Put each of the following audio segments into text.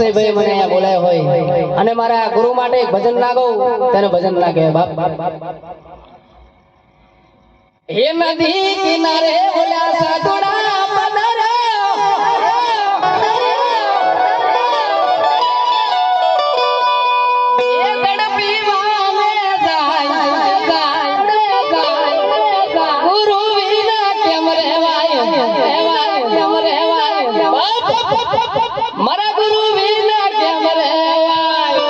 અક્ષયભાઈ મને અહીંયા બોલાયો હોય અને મારા ગુરુ માટે એક ભજન ના ગાઉં તેને ભજન ના કહેવાય બાપ હે નદી કિનારે ઓલા સાધુડા પધારે એ ગણપી વામે જાય ગુરુ વિના કેમ રહેવાય કેમ રહેવાય બાપ મારા ગુરુ વિના કેમ રહેવાય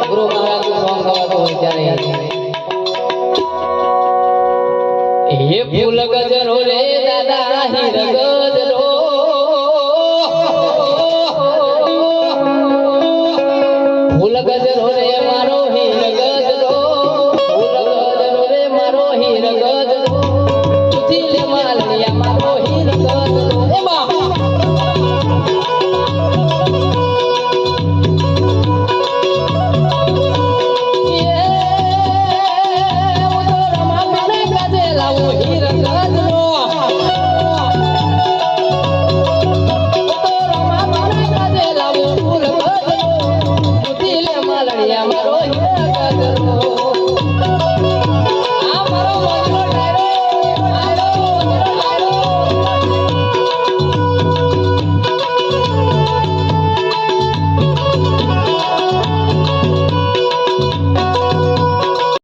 ગુરુ મહારાજ સોંગ ગવાતો હોય ત્યારે એ ફૂલ ગજરો રે દાદા હીર ગજરો ફૂલ ગજરો રે મારો હીર ગજરો ફૂલ ગજરો રે મારો હીર ગજરો તુજી લે માલિયા મારો હીર ગજરો એ બા લાવું